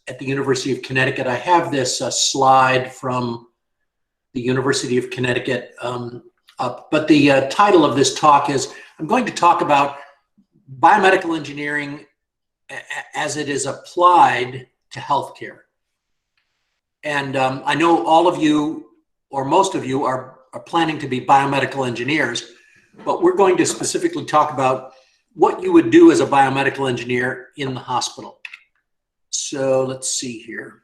at the University of Connecticut. I have this slide from the University of Connecticut up, but the title of this talk is, I'm going to talk about biomedical engineering as it is applied to healthcare. And I know all of you, or most of you, are planning to be biomedical engineers, but we're going to specifically talk about what you would do as a biomedical engineer in the hospital. So let's see here.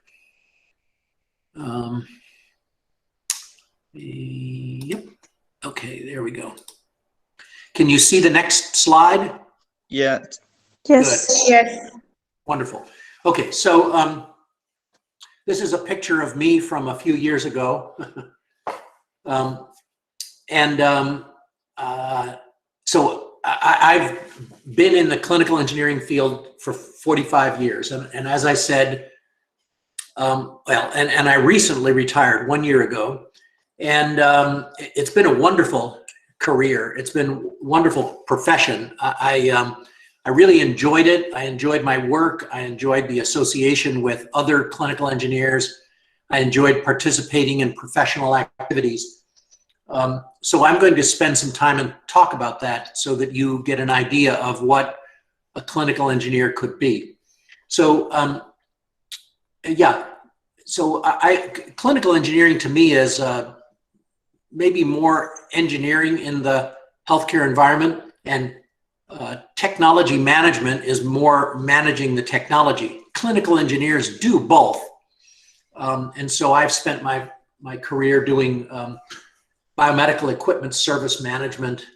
Yep. Okay, there we go. Can you see the next slide? Yeah. Yes. Good. Yes. Wonderful. Okay, so this is a picture of me from a few years ago. So I've been in the clinical engineering field for 45 years. And as I said, and I recently retired 1 year ago. And it's been a wonderful career. It's been a wonderful profession. I really enjoyed it. I enjoyed my work. I enjoyed the association with other clinical engineers. I enjoyed participating in professional activities. So I'm going to spend some time and talk about that so that you get an idea of what a clinical engineer could be. So clinical engineering to me is maybe more engineering in the healthcare environment, and technology management is more managing the technology. Clinical engineers do both. And so I've spent my career doing biomedical equipment service management,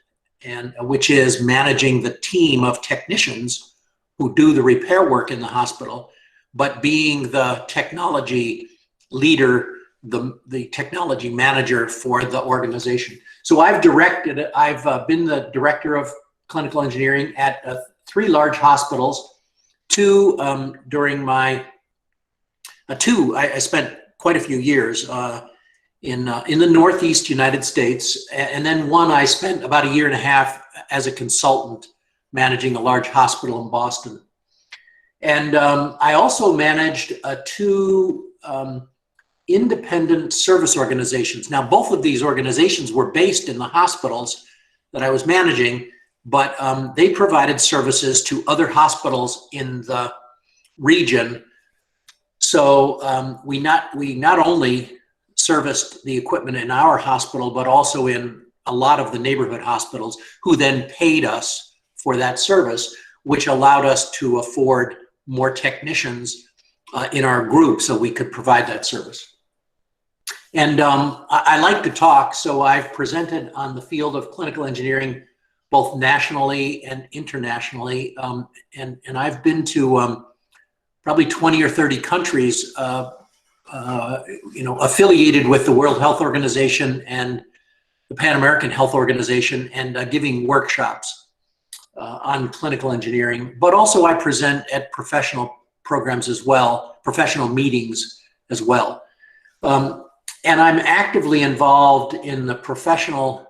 and which is managing the team of technicians who do the repair work in the hospital, but being the technology leader, the technology manager for the organization. So I've been the director of clinical engineering at 3 large hospitals. I spent quite a few years in the Northeast United States, and then one I spent about 1.5 years as a consultant managing a large hospital in Boston. And I also managed 2 independent service organizations. Now, both of these organizations were based in the hospitals that I was managing, but they provided services to other hospitals in the region. So we not only serviced the equipment in our hospital, but also in a lot of the neighborhood hospitals, who then paid us for that service, which allowed us to afford more technicians in our group so we could provide that service. And I like to talk, so I've presented on the field of clinical engineering both nationally and internationally, and I've been to probably 20 or 30 countries affiliated with the World Health Organization and the Pan American Health Organization, and giving workshops on clinical engineering. But also I present at professional programs as well, professional meetings as well. And I'm actively involved in the profession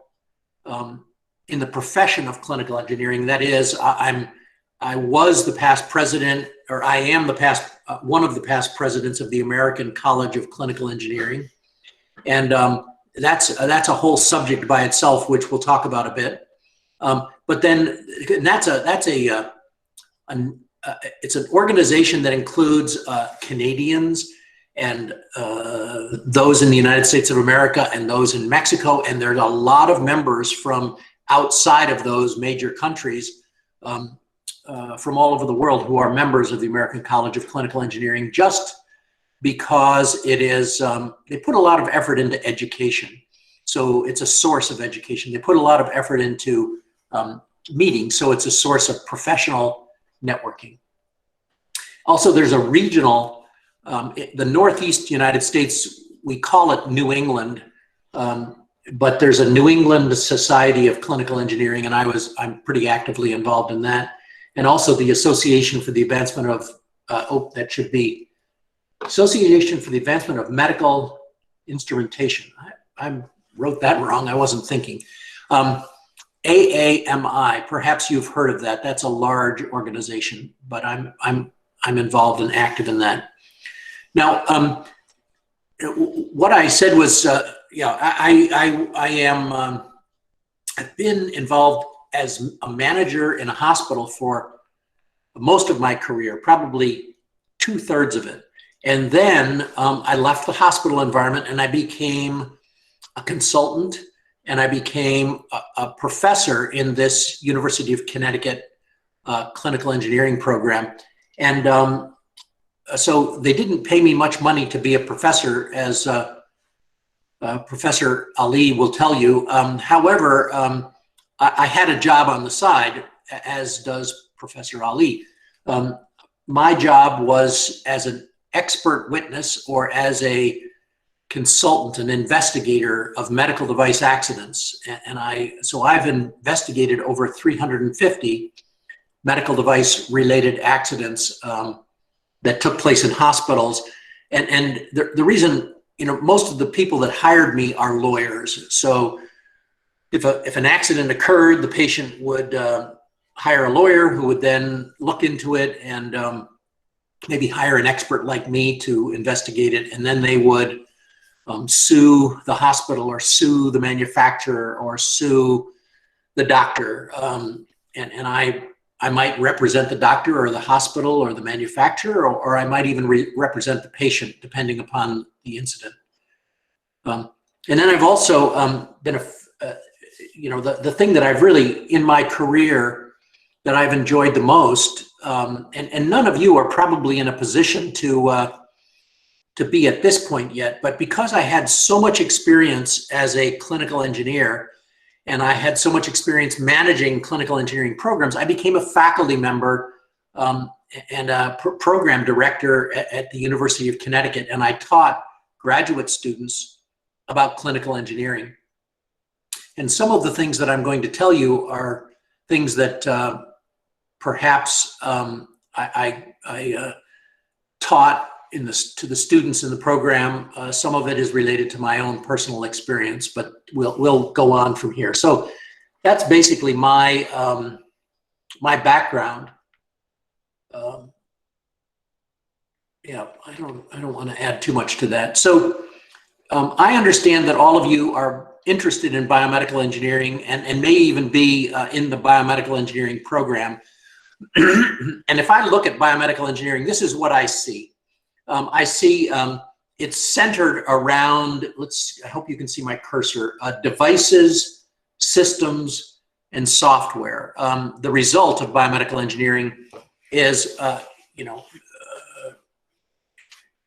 of clinical engineering. That is, I was the past president, or I am the past one of the past presidents of the American College of Clinical Engineering, and that's a whole subject by itself, which we'll talk about a bit. But then it's an organization that includes Canadians and those in the United States of America and those in Mexico, and there's a lot of members from outside of those major countries, from all over the world, who are members of the American College of Clinical Engineering, just because it is, they put a lot of effort into education. So it's a source of education. They put a lot of effort into meetings, so it's a source of professional networking. Also, there's a regional, the Northeast United States, we call it New England, but there's a New England Society of Clinical Engineering, and I'm pretty actively involved in that. And also the Association for the Advancement of, Association for the Advancement of Medical Instrumentation. I wrote that wrong, I wasn't thinking. AAMI, perhaps you've heard of that. That's a large organization, but I'm involved and active in that. Now, what I said was, yeah, I am, I've been involved as a manager in a hospital for most of my career, probably 2/3 of it. And then I left the hospital environment and I became a consultant, and I became a professor in this University of Connecticut clinical engineering program. And so they didn't pay me much money to be a professor, as Professor Ali will tell you. However, I had a job on the side, as does Professor Ali. My job was as an expert witness or as a consultant, an investigator of medical device accidents. So I've investigated over 350 medical device related accidents that took place in hospitals. And the reason, most of the people that hired me are lawyers. So if an accident occurred, the patient would hire a lawyer who would then look into it and maybe hire an expert like me to investigate it. And then they would sue the hospital or sue the manufacturer or sue the doctor. And I might represent the doctor or the hospital or the manufacturer, or I might even represent the patient, depending upon the incident. And then I've also been the thing that I've really, in my career, that I've enjoyed the most, and none of you are probably in a position to be at this point yet, but because I had so much experience as a clinical engineer, and I had so much experience managing clinical engineering programs, I became a faculty member and a program director at the University of Connecticut, and I taught graduate students about clinical engineering. And some of the things that I'm going to tell you are things that perhaps I taught to the students in the program. Some of it is related to my own personal experience, but we'll go on from here. So that's basically my my background. Yeah, I don't want to add too much to that. So I understand that all of you are interested in biomedical engineering and may even be in the biomedical engineering program. And if I look at biomedical engineering, this is what I see. I see it's centered around, I hope you can see my cursor, devices, systems, and software. The result of biomedical engineering is,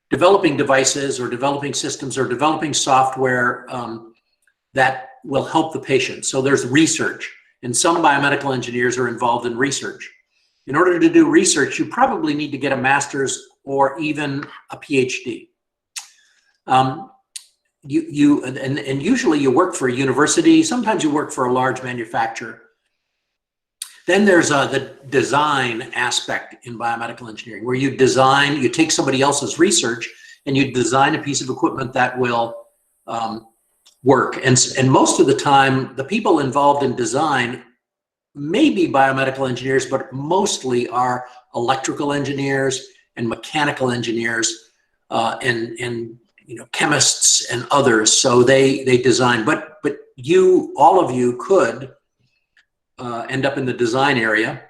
developing devices or developing systems or developing software that will help the patient. So there's research, and some biomedical engineers are involved in research. In order to do research, you probably need to get a master's or even a PhD. And usually you work for a university, sometimes you work for a large manufacturer. Then there's the design aspect in biomedical engineering, where you take somebody else's research and you design a piece of equipment that will work. And most of the time, the people involved in design may be biomedical engineers, but mostly are electrical engineers and mechanical engineers and chemists and others. So they design, but all of you could end up in the design area,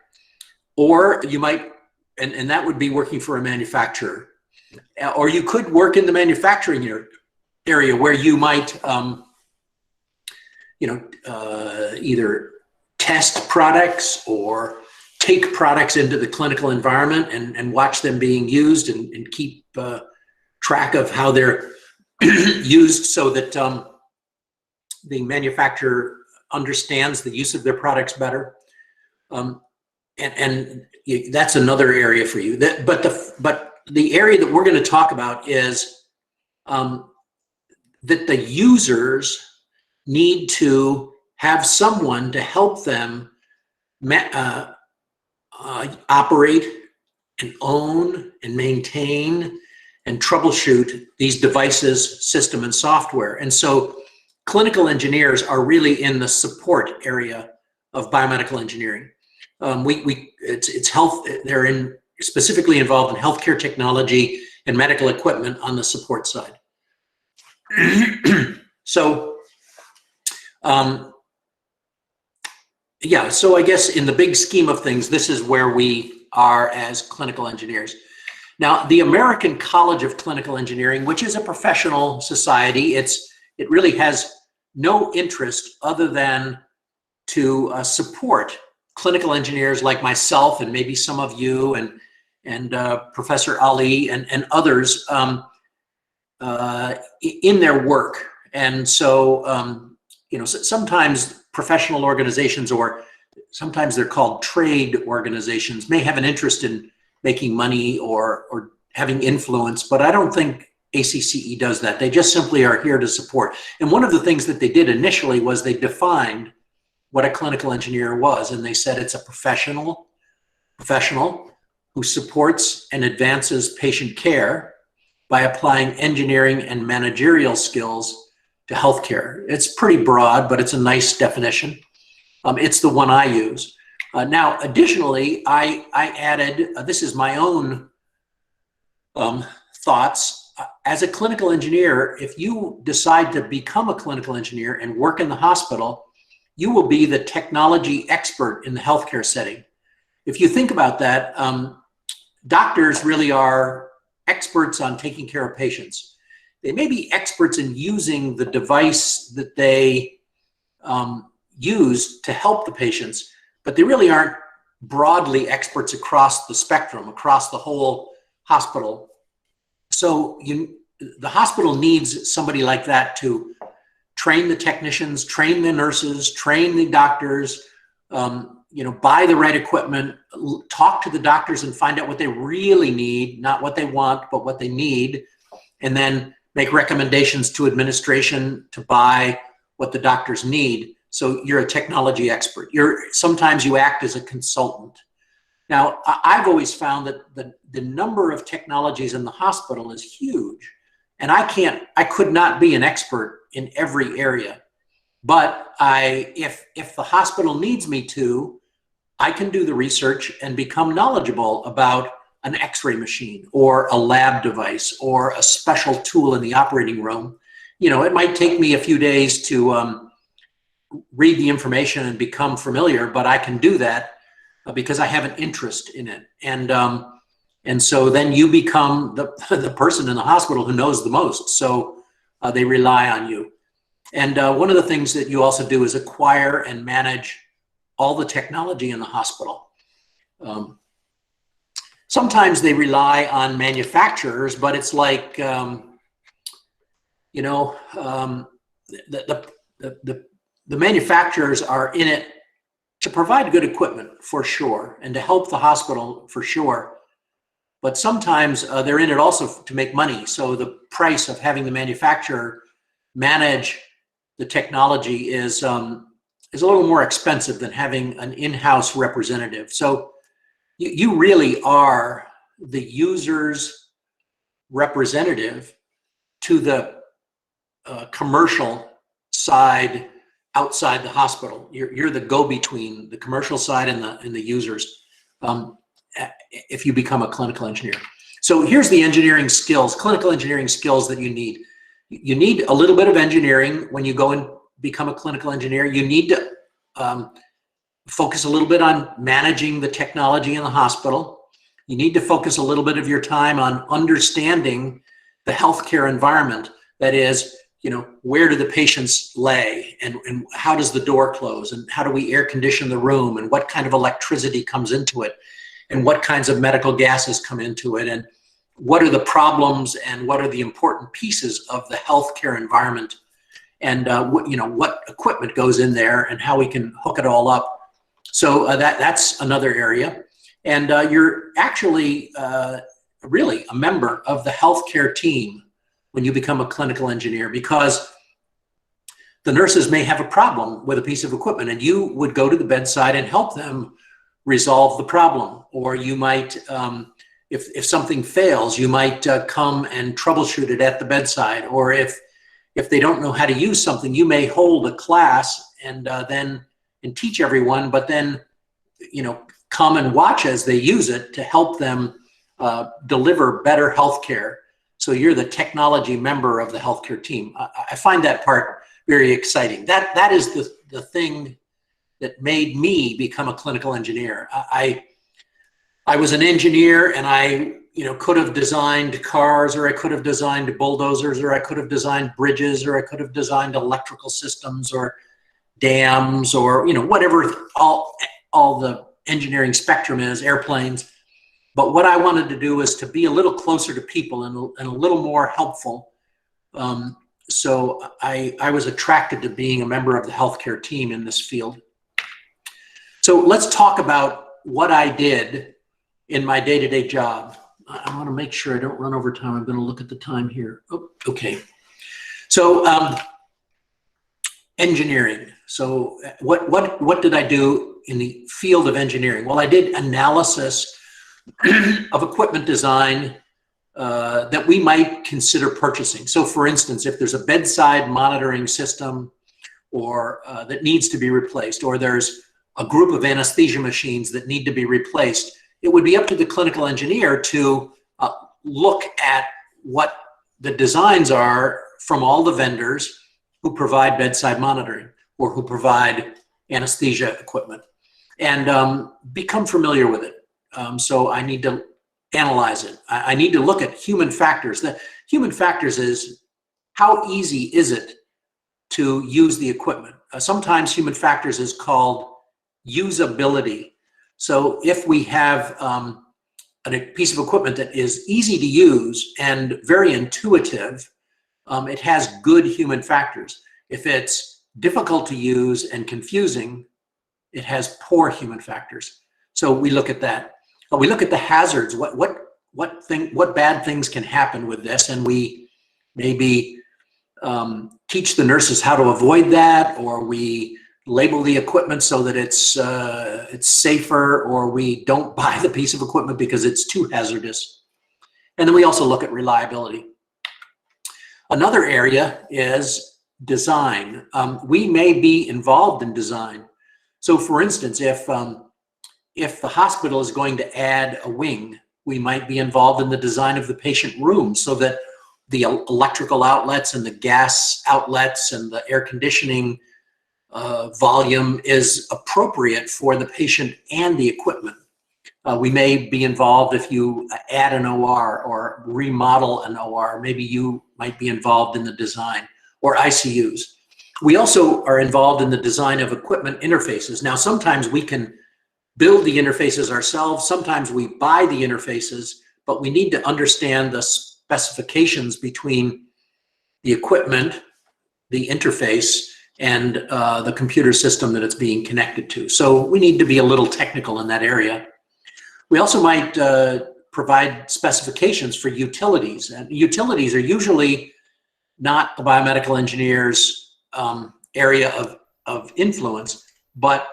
or you might, and that would be working for a manufacturer, or you could work in the manufacturing area where you might either test products or take products into the clinical environment and watch them being used and keep track of how they're used, so that the manufacturer understands the use of their products better. And that's another area for you. But the area that we're going to talk about is that the users need to have someone to help them operate and own and maintain and troubleshoot these devices, system, and software. And so clinical engineers are really in the support area of biomedical engineering. It's health. They're specifically involved in healthcare technology and medical equipment on the support side. So, yeah, so I guess in the big scheme of things, this is where we are as clinical engineers. Now, the American College of Clinical Engineering, which is a professional society, it really has no interest other than to support clinical engineers like myself and maybe some of you and Professor Ali and others in their work. And so, you know, sometimes professional organizations, or sometimes they're called trade organizations, may have an interest in making money or having influence, but I don't think ACCE does that. They just simply are here to support. And one of the things that they did initially was they defined what a clinical engineer was, and they said it's a professional who supports and advances patient care by applying engineering and managerial skills to healthcare. It's pretty broad, but it's a nice definition. It's the one I use. Now, additionally, I added, this is my own thoughts. As a clinical engineer, if you decide to become a clinical engineer and work in the hospital, you will be the technology expert in the healthcare setting. If you think about that, doctors really are experts on taking care of patients. They may be experts in using the device that they use to help the patients, but they really aren't broadly experts across the spectrum, across the whole hospital. So the hospital needs somebody like that to train the technicians, train the nurses, train the doctors, you know, buy the right equipment, talk to the doctors and find out what they really need, not what they want, but what they need, and then make recommendations to administration to buy what the doctors need. So you're a technology expert. Sometimes you act as a consultant. Now, I've always found that the number of technologies in the hospital is huge, and I could not be an expert in every area, but if the hospital needs me to, I can do the research and become knowledgeable about an X-ray machine or a lab device or a special tool in the operating room. You know, it might take me a few days to read the information and become familiar, but I can do that because I have an interest in it. And so then you become the person in the hospital who knows the most. So they rely on you. And one of the things that you also do is acquire and manage all the technology in the hospital. Sometimes they rely on manufacturers, but it's like, you know, the manufacturers are in it to provide good equipment for sure, and to help the hospital for sure. But sometimes they're in it also to make money. So the price of having the manufacturer manage the technology is a little more expensive than having an in-house representative. So you really are the user's representative to the commercial side outside the hospital. You're the go-between the commercial side and the users if you become a clinical engineer. So here's the engineering skills, clinical engineering skills that you need. You need a little bit of engineering when you go and become a clinical engineer. You need to focus a little bit on managing the technology in the hospital. You need to focus a little bit of your time on understanding the healthcare environment. That is, you know, where do the patients lay, and how does the door close, and how do we air condition the room, and what kind of electricity comes into it, and what kinds of medical gases come into it, and what are the problems and what are the important pieces of the healthcare environment, and you know, what equipment goes in there and how we can hook it all up. So that's another area. And you're actually really a member of the healthcare team when you become a clinical engineer, because the nurses may have a problem with a piece of equipment and you would go to the bedside and help them resolve the problem. Or you might, if something fails, you might come and troubleshoot it at the bedside. Or if they don't know how to use something, you may hold a class and teach everyone, but then, you know, come and watch as they use it to help them deliver better healthcare. So you're the technology member of the healthcare team. I find that part very exciting. That is the thing that made me become a clinical engineer. I was an engineer, and I could have designed cars, or I could have designed bulldozers, or I could have designed bridges, or I could have designed electrical systems or dams, or whatever all the engineering spectrum is, airplanes. But what I wanted to do is to be a little closer to people and a little more helpful. So I was attracted to being a member of the healthcare team in this field. So let's talk about what I did in my day-to-day job. I want to make sure I don't run over time. I'm going to look at the time here. Oh, okay. So engineering. So what did I do in the field of engineering? Well, I did analysis of equipment design that we might consider purchasing. So for instance, if there's a bedside monitoring system or that needs to be replaced, or there's a group of anesthesia machines that need to be replaced, it would be up to the clinical engineer to look at what the designs are from all the vendors who provide bedside monitoring or who provide anesthesia equipment, and become familiar with it. So I need to analyze it. I need to look at human factors. The human factors is how easy is it to use the equipment. Sometimes human factors is called usability. So if we have a piece of equipment that is easy to use and very intuitive, it has good human factors. If it's difficult to use and confusing, it has poor human factors. So we look at that. We look at the hazards. What bad things can happen with this, and we maybe teach the nurses how to avoid that, or we label the equipment so that it's safer, or we don't buy the piece of equipment because it's too hazardous. And then we also look at reliability. Another area is design. We may be involved in design. So for instance, if the hospital is going to add a wing, we might be involved in the design of the patient room so that the electrical outlets and the gas outlets and the air conditioning volume is appropriate for the patient and the equipment. We may be involved if you add an OR or remodel an OR. Maybe you might be involved in the design, or ICUs. We also are involved in the design of equipment interfaces. Now, sometimes we can build the interfaces ourselves. Sometimes we buy the interfaces, but we need to understand the specifications between the equipment, the interface, and the computer system that it's being connected to. So we need to be a little technical in that area. We also might provide specifications for utilities. And utilities are usually not the biomedical engineer's area of influence, but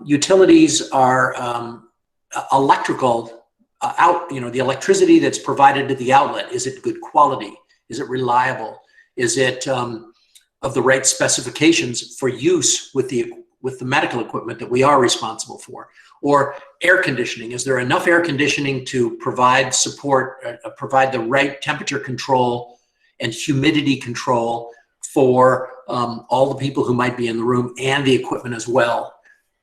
utilities are electrical the electricity that's provided to the outlet. Is it good quality? Is it reliable? Is it of the right specifications for use with the medical equipment that we are responsible for? Or air conditioning. Is there enough air conditioning to provide support, provide the right temperature control and humidity control for all the people who might be in the room and the equipment as well?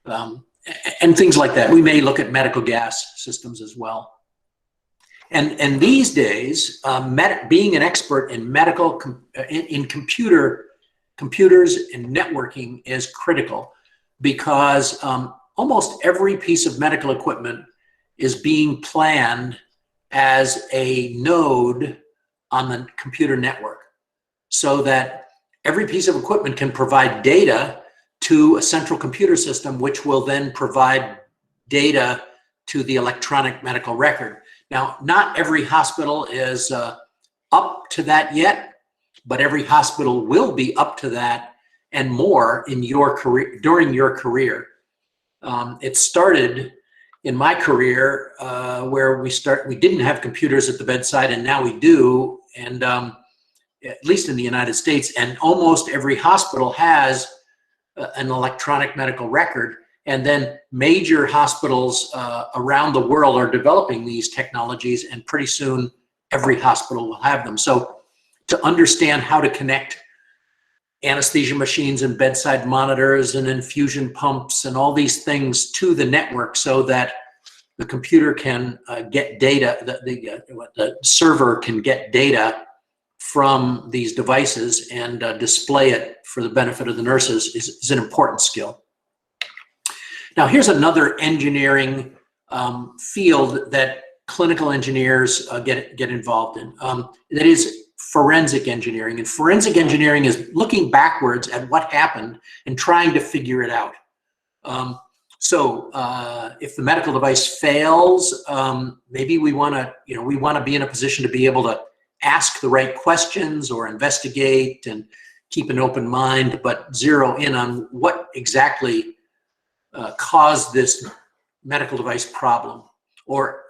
And things like that. We may look at medical gas systems as well. And these days, being an expert in computers and networking is critical, because almost every piece of medical equipment is being planned as a node on the computer network, so that every piece of equipment can provide data to a central computer system, which will then provide data to the electronic medical record. Now, not every hospital is up to that yet, but every hospital will be up to that and more in your career, during your career. It started in my career where we didn't have computers at the bedside, and now we do, and at least in the United States, and almost every hospital has an electronic medical record, And then major hospitals around the world are developing these technologies, and pretty soon every hospital will have them. So to understand how to connect anesthesia machines and bedside monitors and infusion pumps and all these things to the network so that the computer can get data, the server can get data from these devices and display it for the benefit of the nurses is an important skill. Now, here's another engineering field that clinical engineers get involved in. That is forensic engineering. And forensic engineering is looking backwards at what happened and trying to figure it out. So if the medical device fails, maybe we want to be in a position to be able to ask the right questions or investigate and keep an open mind, but zero in on what exactly caused this medical device problem. Or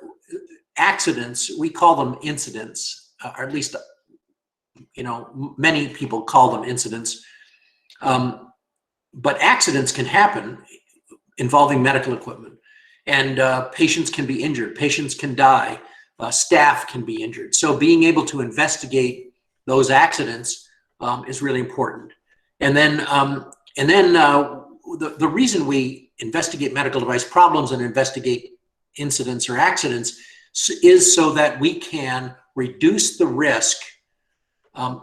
accidents, we call them incidents, or at least, many people call them incidents. But accidents can happen involving medical equipment, and patients can be injured, patients can die, staff can be injured. So being able to investigate those accidents is really important. And then the reason we investigate medical device problems and investigate incidents or accidents is so that we can reduce the risk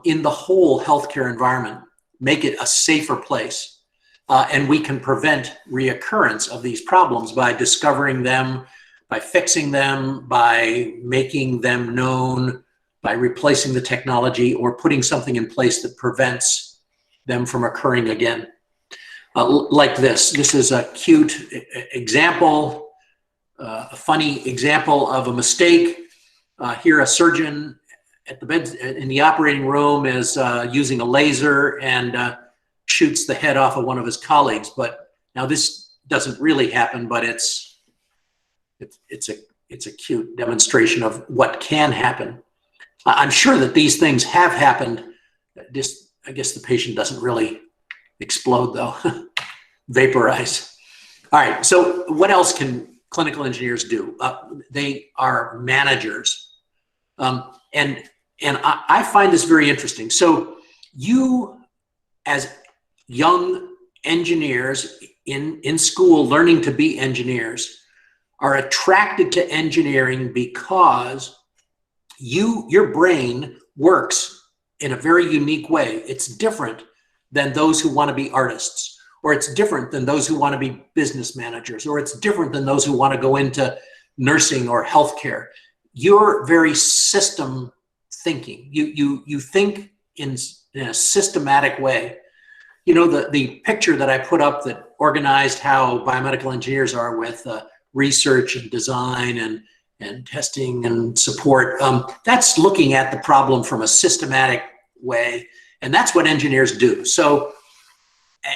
in the whole healthcare environment, make it a safer place. And we can prevent reoccurrence of these problems by discovering them, by fixing them, by making them known, by replacing the technology, or putting something in place that prevents them from occurring again. Like this. This is a cute example, a funny example of a mistake. Here, a surgeon at the bed in the operating room is using a laser and shoots the head off of one of his colleagues. But now this doesn't really happen, but it's a cute demonstration of what can happen. I'm sure that these things have happened. I guess the patient doesn't really explode though, vaporize. All right, so what else can clinical engineers do? They are managers. And I find this very interesting. So you, as young engineers in school learning to be engineers, are attracted to engineering because your brain works in a very unique way. It's different than those who want to be artists, or it's different than those who want to be business managers, or it's different than those who want to go into nursing or healthcare. You're very system thinking. You think in a systematic way. The picture that I put up that organized how biomedical engineers are with research and design and testing and support, that's looking at the problem from a systematic way. And that's what engineers do. So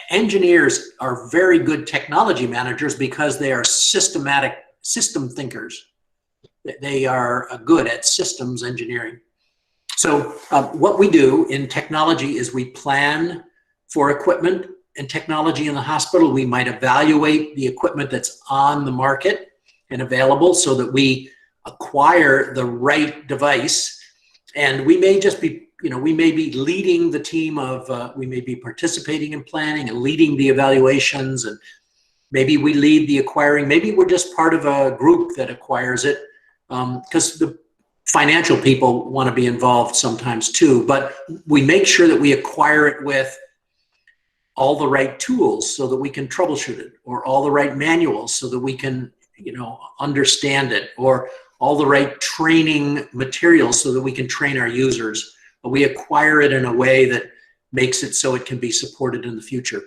engineers are very good technology managers because they are systematic system thinkers. They are good at systems engineering. So what we do in technology is we plan for equipment and technology in the hospital. We might evaluate the equipment that's on the market and available so that we acquire the right device. And we may just be we may be leading the team of, we may be participating in planning and leading the evaluations, and maybe we lead the acquiring. Maybe we're just part of a group that acquires it, because the financial people want to be involved sometimes too. But we make sure that we acquire it with all the right tools so that we can troubleshoot it, or all the right manuals so that we can understand it, or all the right training materials so that we can train our users. But we acquire it in a way that makes it so it can be supported in the future.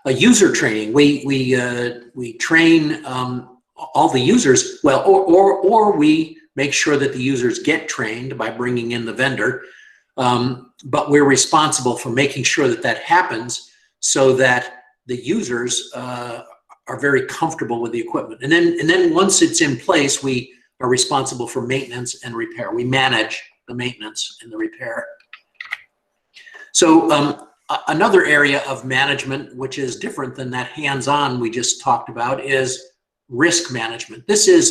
User training, we train all the users, well, or we make sure that the users get trained by bringing in the vendor, but we're responsible for making sure that that happens so that the users are very comfortable with the equipment. And then once it's in place, we are responsible for maintenance and repair. We manage the maintenance and the repair. So Another area of management, which is different than that hands-on we just talked about, is risk management. This is,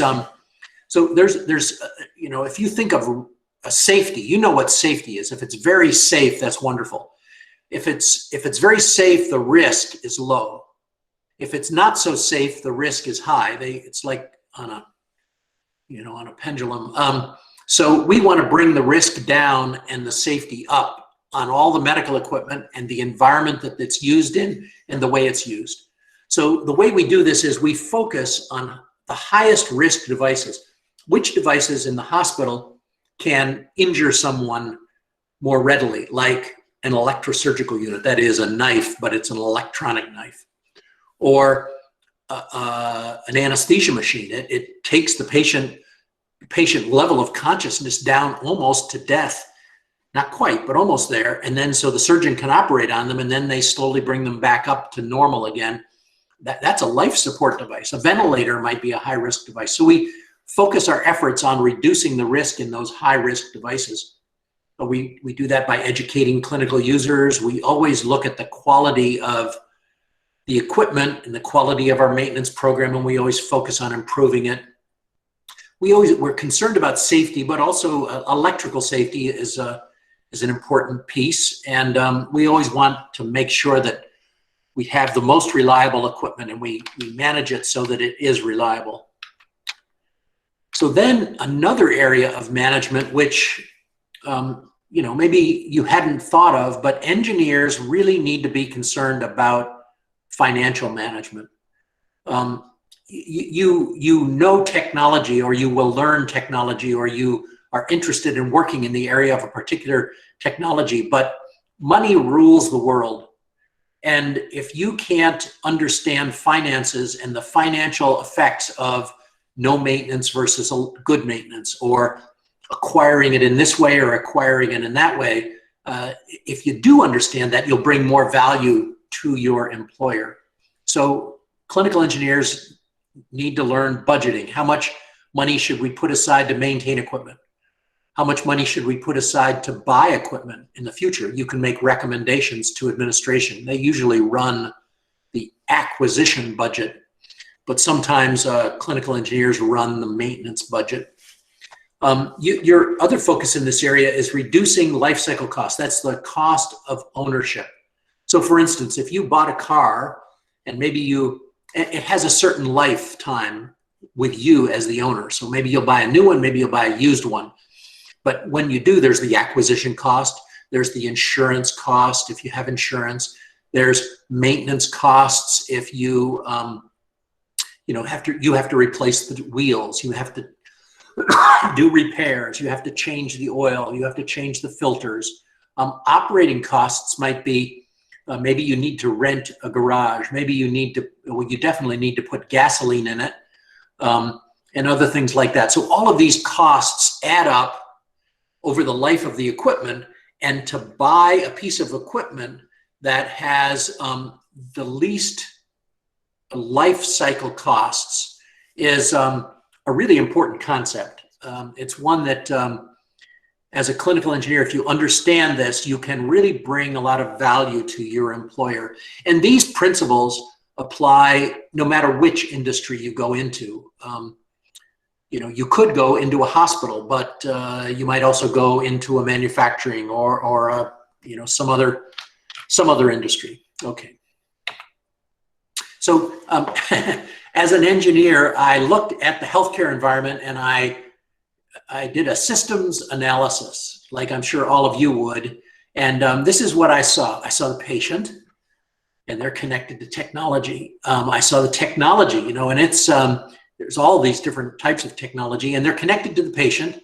so there's you know, if you think of a safety, you know what safety is. If it's very safe, that's wonderful. If it's very safe, the risk is low. If it's not so safe, the risk is high. It's like on a, you know, on a pendulum. So we want to bring the risk down and the safety up on all the medical equipment and the environment that it's used in and the way it's used. So the way we do this is we focus on the highest risk devices. Which devices in the hospital can injure someone more readily, like an electrosurgical unit, that is a knife, but it's an electronic knife, or an anesthesia machine. It takes the patient level of consciousness down almost to death. Not quite, but almost there. And then so the surgeon can operate on them, and then they slowly bring them back up to normal again. That's a life support device. A ventilator might be a high risk device. So we focus our efforts on reducing the risk in those high risk devices. We do that by educating clinical users. We always look at the quality of the equipment and the quality of our maintenance program, and we always focus on improving it. We're concerned about safety, but also electrical safety is an important piece. And we always want to make sure that we have the most reliable equipment, and we manage it so that it is reliable. So then another area of management, which you know, maybe you hadn't thought of, but engineers really need to be concerned about financial management. You know technology, or you will learn technology, or you are interested in working in the area of a particular technology, but money rules the world. And if you can't understand finances and the financial effects of no maintenance versus good maintenance, or acquiring it in this way or acquiring it in that way, if you do understand that, you'll bring more value to your employer. So clinical engineers need to learn budgeting. How much money should we put aside to maintain equipment? How much money should we put aside to buy equipment in the future? You can make recommendations to administration. They usually run the acquisition budget, but sometimes clinical engineers run the maintenance budget. Your other focus in this area is reducing life cycle costs. That's the cost of ownership. So for instance, if you bought a car and maybe it has a certain lifetime with you as the owner. So maybe you'll buy a new one, maybe you'll buy a used one. But when you do, there's the acquisition cost, there's the insurance cost if you have insurance, there's maintenance costs if you have to replace the wheels, you have to do repairs, you have to change the oil, you have to change the filters. Operating costs might be maybe you need to rent a garage, maybe you definitely need to put gasoline in it, and other things like that. So all of these costs add up over the life of the equipment, and to buy a piece of equipment that has the least life cycle costs is a really important concept. It's one that as a clinical engineer, if you understand this, you can really bring a lot of value to your employer. And these principles apply no matter which industry you go into. You could go into a hospital, but you might also go into a manufacturing or some other industry. Okay. So as an engineer, I looked at the healthcare environment and I did a systems analysis, like I'm sure all of you would. And this is what I saw. I saw the patient, and they're connected to technology. I saw the technology, and it's there's all these different types of technology, and they're connected to the patient,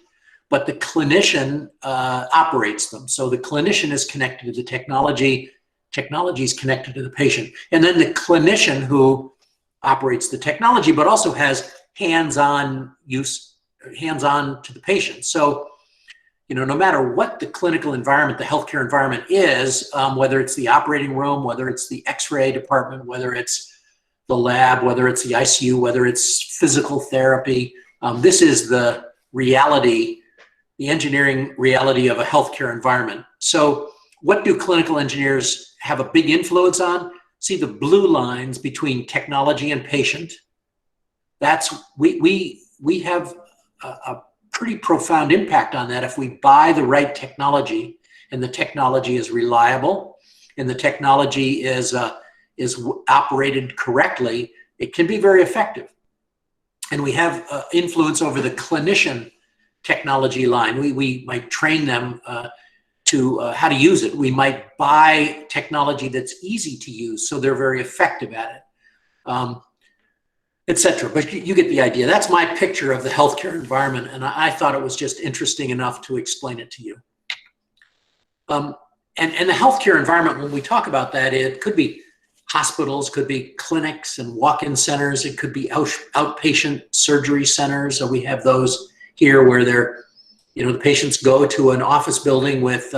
but the clinician operates them. So the clinician is connected to the technology, technology is connected to the patient. And then the clinician who operates the technology, but also has hands-on use, hands-on to the patient. So, no matter what the clinical environment, the healthcare environment is, whether it's the operating room, whether it's the X-ray department, whether it's the lab, whether it's the ICU, whether it's physical therapy, this is the reality, the engineering reality of a healthcare environment. So what do clinical engineers have a big influence on. See the blue lines between technology and patient. That's, we have a pretty profound impact on that if we buy the right technology, and the technology is reliable, and the technology is operated correctly. It can be very effective. And we have influence over the clinician technology line. We might train them to how to use it. We might buy technology that's easy to use, so they're very effective at it, etc. But you get the idea. That's my picture of the healthcare environment, and I thought it was just interesting enough to explain it to you. And the healthcare environment, when we talk about that, it could be hospitals, could be clinics and walk-in centers. It could be outpatient surgery centers. So we have those here where they're, the patients go to an office building with,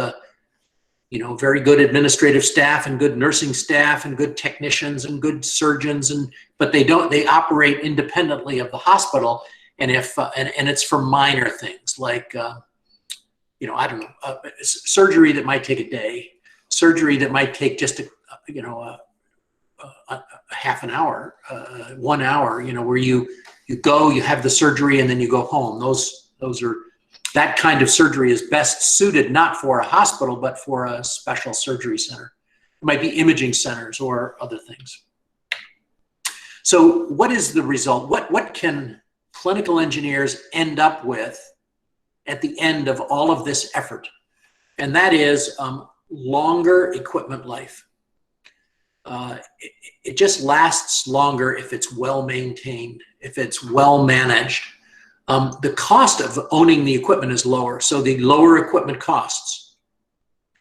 very good administrative staff and good nursing staff and good technicians and good surgeons, but they operate independently of the hospital. And and it's for minor things like, I don't know, surgery that might take a day, surgery that might take just a half an hour, 1 hour, where you go, you have the surgery, and then you go home. That kind of surgery is best suited not for a hospital, but for a special surgery center. It might be imaging centers or other things. So what is the result? What can clinical engineers end up with at the end of all of this effort? And that is longer equipment life. It just lasts longer if it's well maintained, if it's well managed. The cost of owning the equipment is lower, so the lower equipment costs.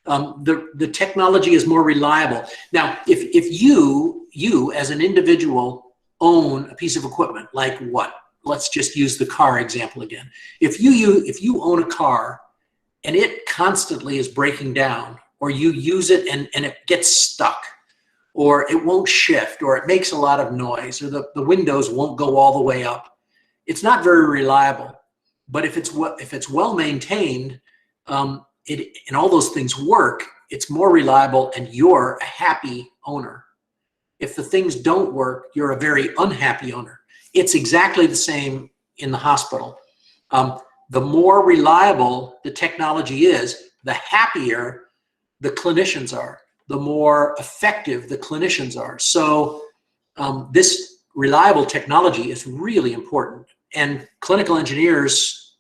The technology is more reliable. Now, if you as an individual own a piece of equipment, like what? Let's just use the car example again. If you own a car and it constantly is breaking down, or you use it and it gets stuck, or it won't shift, or it makes a lot of noise, or the windows won't go all the way up, it's not very reliable. But if it's well maintained, and all those things work, it's more reliable, and you're a happy owner. If the things don't work, you're a very unhappy owner. It's exactly the same in the hospital. The more reliable the technology is, the happier the clinicians are, the more effective the clinicians are. So this reliable technology is really important, and clinical engineers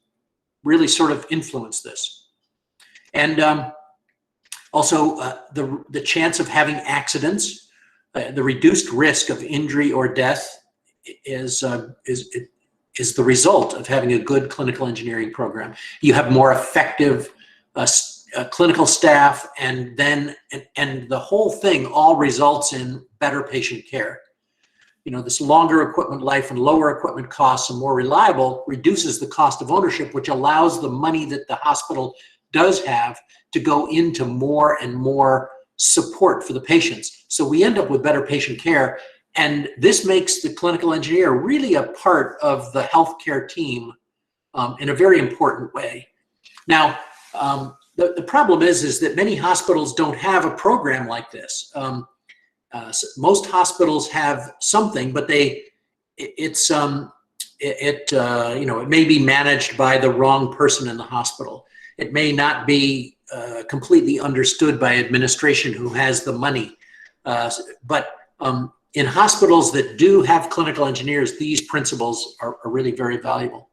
really sort of influence this. And also the chance of having accidents, the reduced risk of injury or death is the result of having a good clinical engineering program. You have more effective clinical staff, and the whole thing all results in better patient care. This longer equipment life and lower equipment costs and more reliable reduces the cost of ownership, which allows the money that the hospital does have to go into more and more support for the patients. So we end up with better patient care, and this makes the clinical engineer really a part of the healthcare team in a very important way. Now, the problem is that many hospitals don't have a program like this. Most hospitals have something, but it may be managed by the wrong person in the hospital. It may not be completely understood by administration who has the money. But in hospitals that do have clinical engineers, these principles are really very valuable.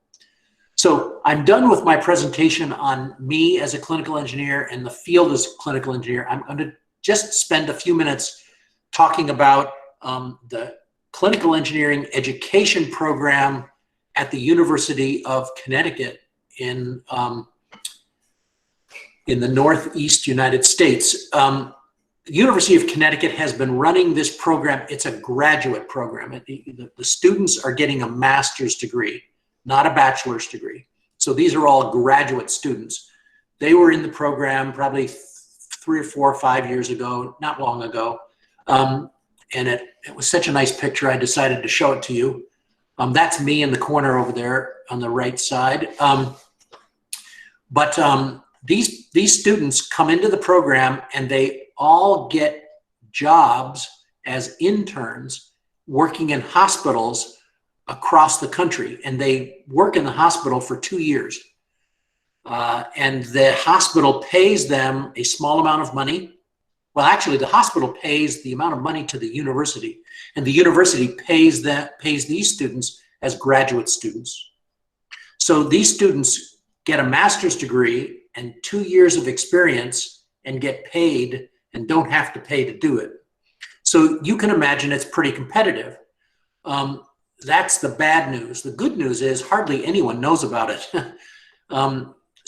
So I'm done with my presentation on me as a clinical engineer and the field as a clinical engineer. I'm going to just spend a few minutes talking about the clinical engineering education program at the University of Connecticut in the Northeast United States. The University of Connecticut has been running this program. It's a graduate program. The students are getting a master's degree, not a bachelor's degree. So these are all graduate students. They were in the program probably 3 or 4 or 5 years ago, not long ago. And it was such a nice picture, I decided to show it to you. That's me in the corner over there on the right side. These students come into the program and they all get jobs as interns working in hospitals across the country. And they work in the hospital for 2 years. And the hospital pays them a small amount of money. Well, actually, the hospital pays the amount of money to the university, and the university pays these students as graduate students. So these students get a master's degree and 2 years of experience and get paid and don't have to pay to do it. So you can imagine it's pretty competitive. That's the bad news. The good news is hardly anyone knows about it.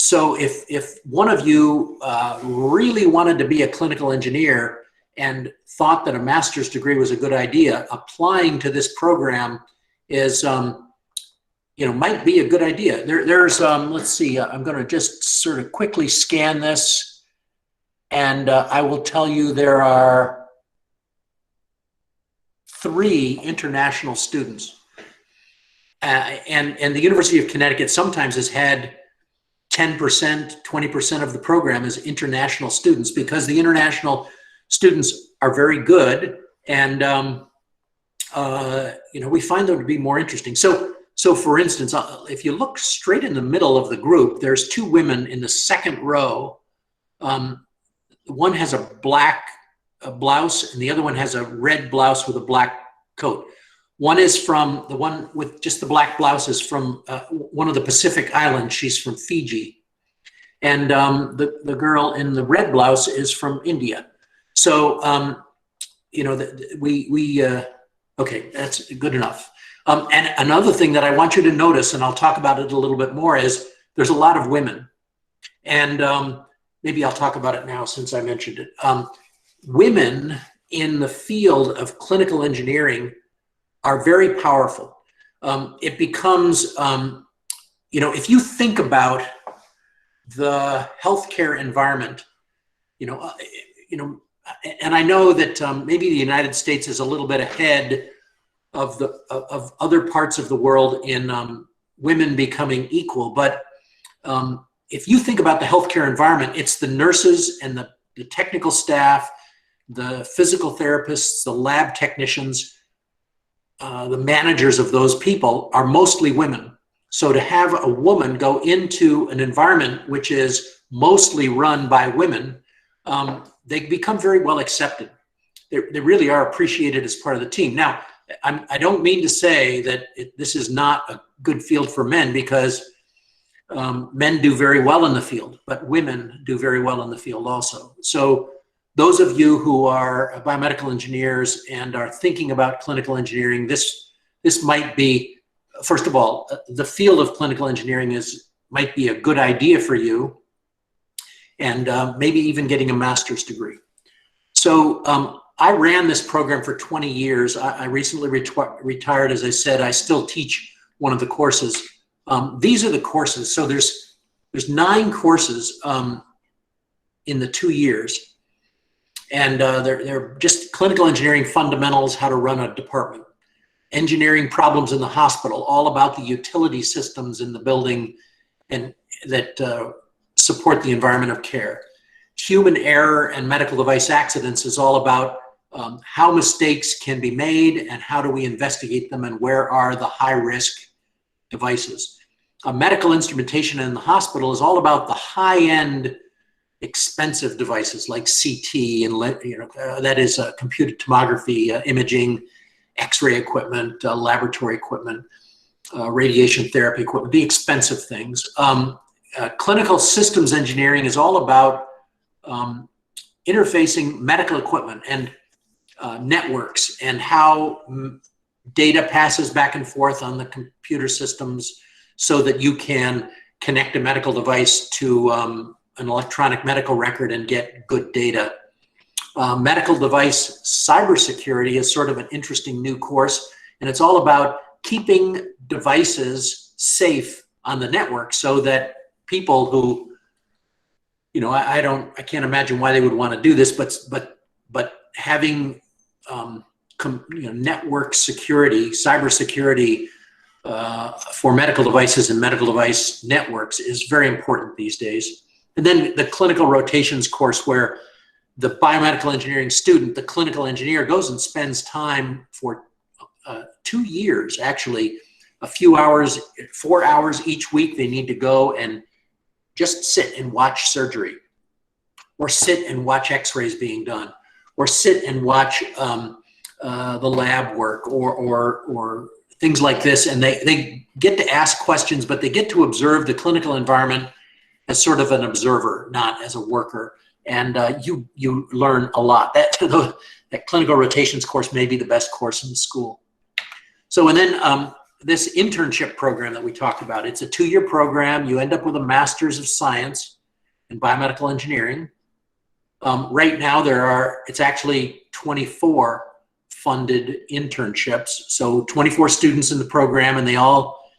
So if one of you really wanted to be a clinical engineer and thought that a master's degree was a good idea, applying to this program is, might be a good idea. There's, let's see, I'm going to just sort of quickly scan this, and I will tell you there are 3 international students. And the University of Connecticut sometimes has had 10%, 20% of the program is international students, because the international students are very good, and we find them to be more interesting. So for instance, if you look straight in the middle of the group, there's 2 women in the second row. One has a black blouse, and the other one has a red blouse with a black coat. One is from, the one with just the black blouse is from one of the Pacific Islands. She's from Fiji. And the girl in the red blouse is from India. So, okay, that's good enough. And another thing that I want you to notice, and I'll talk about it a little bit more, is there's a lot of women. And maybe I'll talk about it now since I mentioned it. Women in the field of clinical engineering are very powerful. It becomes, if you think about the healthcare environment, and I know that maybe the United States is a little bit ahead of other parts of the world in women becoming equal, but if you think about the healthcare environment, it's the nurses and the technical staff, the physical therapists, the lab technicians, the managers of those people are mostly women. So to have a woman go into an environment which is mostly run by women, they become very well accepted. They really are appreciated as part of the team. Now, I don't mean to say that this is not a good field for men, because men do very well in the field, but women do very well in the field also. So those of you who are biomedical engineers and are thinking about clinical engineering, this might be, first of all, the field of clinical engineering might be a good idea for you, and maybe even getting a master's degree. So I ran this program for 20 years. I recently retired, as I said. I still teach one of the courses. These are the courses. So there's 9 courses in the 2 years. And they're just clinical engineering fundamentals, how to run a department. Engineering problems in the hospital, all about the utility systems in the building and that support the environment of care. Human error and medical device accidents is all about how mistakes can be made and how do we investigate them and where are the high-risk devices. Medical instrumentation in the hospital is all about the high-end expensive devices like CT and that is computed tomography, imaging, X-ray equipment, laboratory equipment, radiation therapy equipment, the expensive things. Clinical systems engineering is all about interfacing medical equipment and networks and how data passes back and forth on the computer systems so that you can connect a medical device to an electronic medical record and get good data. Medical device cybersecurity is sort of an interesting new course, and it's all about keeping devices safe on the network so that people who, I can't imagine why they would want to do this, but having network security, cybersecurity for medical devices and medical device networks is very important these days. And then the clinical rotations course, where the biomedical engineering student, the clinical engineer, goes and spends time for 2 years, actually, a few hours, 4 hours each week. They need to go and just sit and watch surgery, or sit and watch x-rays being done, or sit and watch the lab work, or things like this. And they get to ask questions, but they get to observe the clinical environment as sort of an observer, not as a worker. And you learn a lot. That clinical rotations course may be the best course in the school. So, and then this internship program that we talked about, it's a 2-year program. You end up with a Master's of Science in Biomedical Engineering. Right now it's actually 24 funded internships. So 24 students in the program, and they all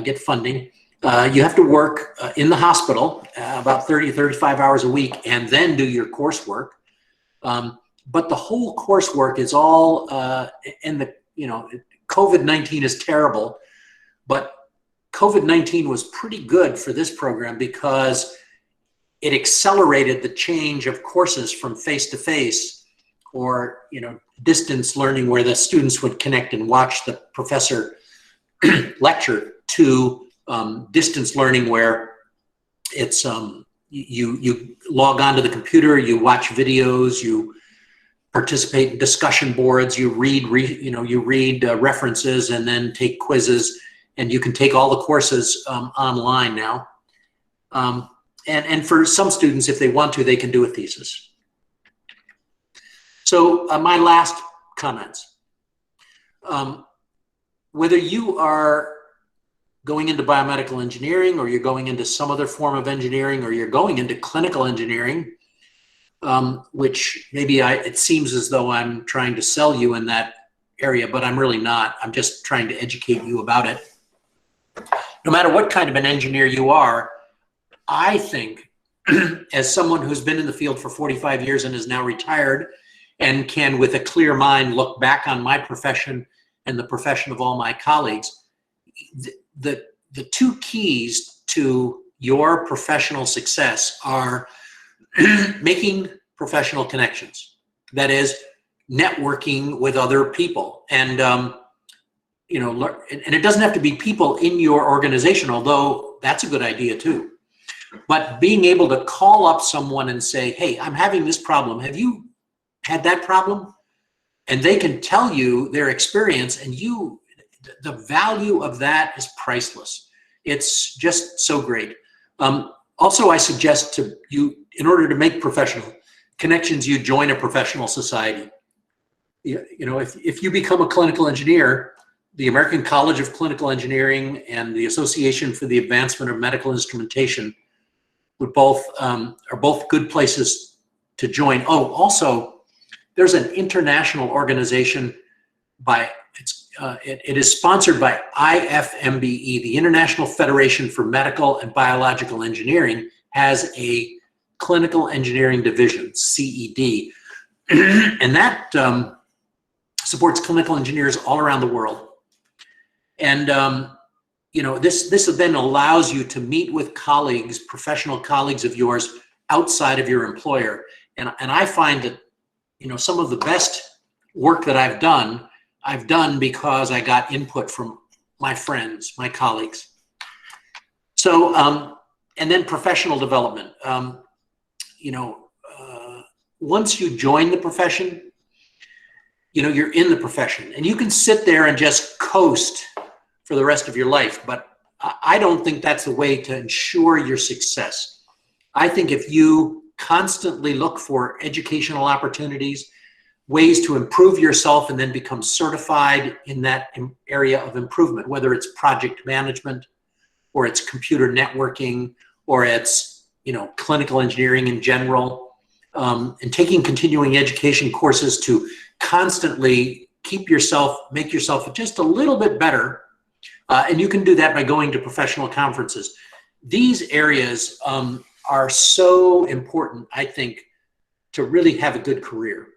get funding. You have to work in the hospital about 30 to 35 hours a week, and then do your coursework. But the whole coursework is all COVID-19 is terrible, but COVID-19 was pretty good for this program because it accelerated the change of courses from face-to-face, or distance learning, where the students would connect and watch the professor lecture, to distance learning, where it's you log onto the computer, you watch videos, you participate in discussion boards, you read references, and then take quizzes, and you can take all the courses online now. And for some students, if they want to, they can do a thesis. So my last comments. Whether you are going into biomedical engineering, or you're going into some other form of engineering, or you're going into clinical engineering, which maybe it seems as though I'm trying to sell you in that area, but I'm really not. I'm just trying to educate you about it. No matter what kind of an engineer you are, I think, as someone who's been in the field for 45 years and is now retired, and can, with a clear mind, look back on my profession and the profession of all my colleagues, the 2 keys to your professional success are making professional connections. That is, networking with other people, and and it doesn't have to be people in your organization, although that's a good idea too. But being able to call up someone and say, "Hey, I'm having this problem. Have you had that problem?" And they can tell you their experience, and the value of that is priceless. It's just so great. Also, I suggest to you, in order to make professional connections, you join a professional society. If you become a clinical engineer, the American College of Clinical Engineering and the Association for the Advancement of Medical Instrumentation are both good places to join. Oh, also, there's an international organization it is sponsored by IFMBE, the International Federation for Medical and Biological Engineering, has a clinical engineering division, CED, and that supports clinical engineers all around the world. And this then allows you to meet with colleagues, professional colleagues of yours, outside of your employer. And I find that some of the best work that I've done because I got input from my friends, my colleagues. So, and then professional development. Once you join the profession, you're in the profession, and you can sit there and just coast for the rest of your life. But I don't think that's the way to ensure your success. I think if you constantly look for educational opportunities, ways to improve yourself, and then become certified in that area of improvement, whether it's project management, or it's computer networking, or it's clinical engineering in general, and taking continuing education courses to constantly make yourself just a little bit better. And you can do that by going to professional conferences. These areas are so important, I think, to really have a good career.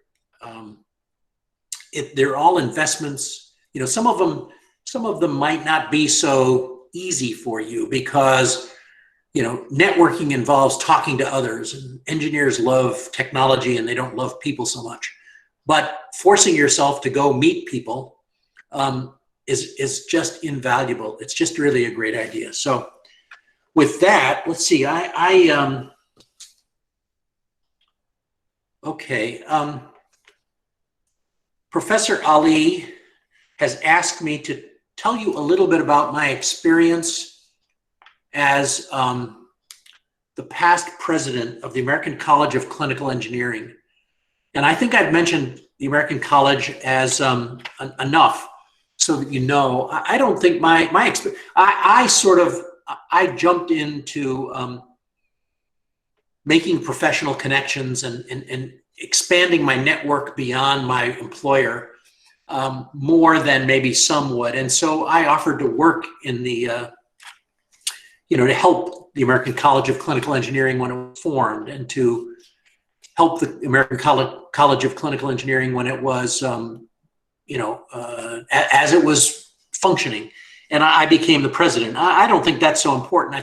They're all investments. Some of them might not be so easy for you because networking involves talking to others, and engineers love technology and they don't love people so much. But forcing yourself to go meet people is just invaluable. It's just really a great idea. So with that, let's see, okay. Professor Ali has asked me to tell you a little bit about my experience as the past president of the American College of Clinical Engineering. And I think I've mentioned the American College as enough so that you know. I don't think my experience, I jumped into making professional connections and expanding my network beyond my employer more than maybe some would. And so I offered to work in the, to help the American College of Clinical Engineering when it was formed, and to help the American College of Clinical Engineering when it was, as it was functioning. And I became the president. I don't think that's so important.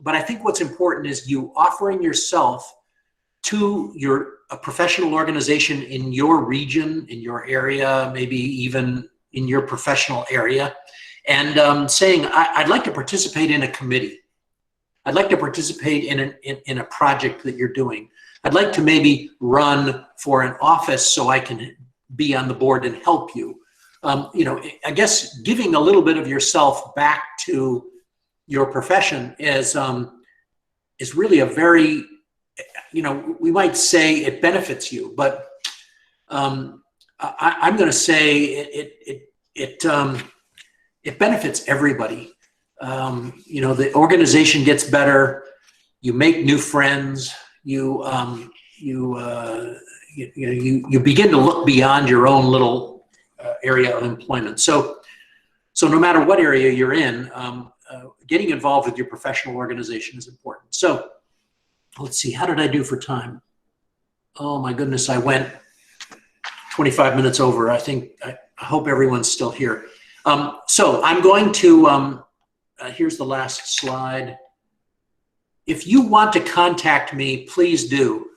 But I think what's important is you offering yourself to a professional organization in your region, in your area, maybe even in your professional area, and saying, I'd like to participate in a committee. I'd like to participate in a project that you're doing. I'd like to maybe run for an office so I can be on the board and help you. I guess giving a little bit of yourself back to your profession is really a very, we might say it benefits you, but I'm going to say it benefits everybody. The organization gets better. You make new friends. You begin to look beyond your own little area of employment. So no matter what area you're in, getting involved with your professional organization is important. So let's see, how did I do for time? Oh my goodness, I went 25 minutes over. I hope everyone's still here. So I'm going to, here's the last slide. If you want to contact me, please do.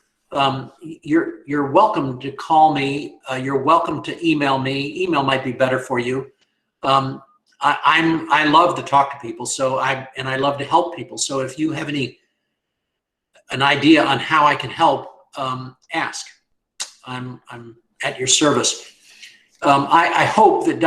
You're welcome to call me. You're welcome to email me. Email might be better for you. I love to talk to people, and I love to help people. So if you have an idea on how I can help, ask. I'm at your service. I hope that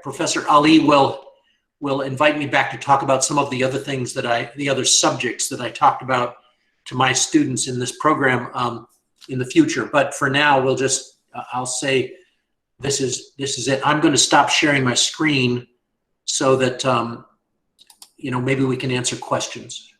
Professor Ali will invite me back to talk about some of the other things the other subjects that I talked about to my students in this program in the future. But for now, I'll say this is it. I'm going to stop sharing my screen so that maybe we can answer questions.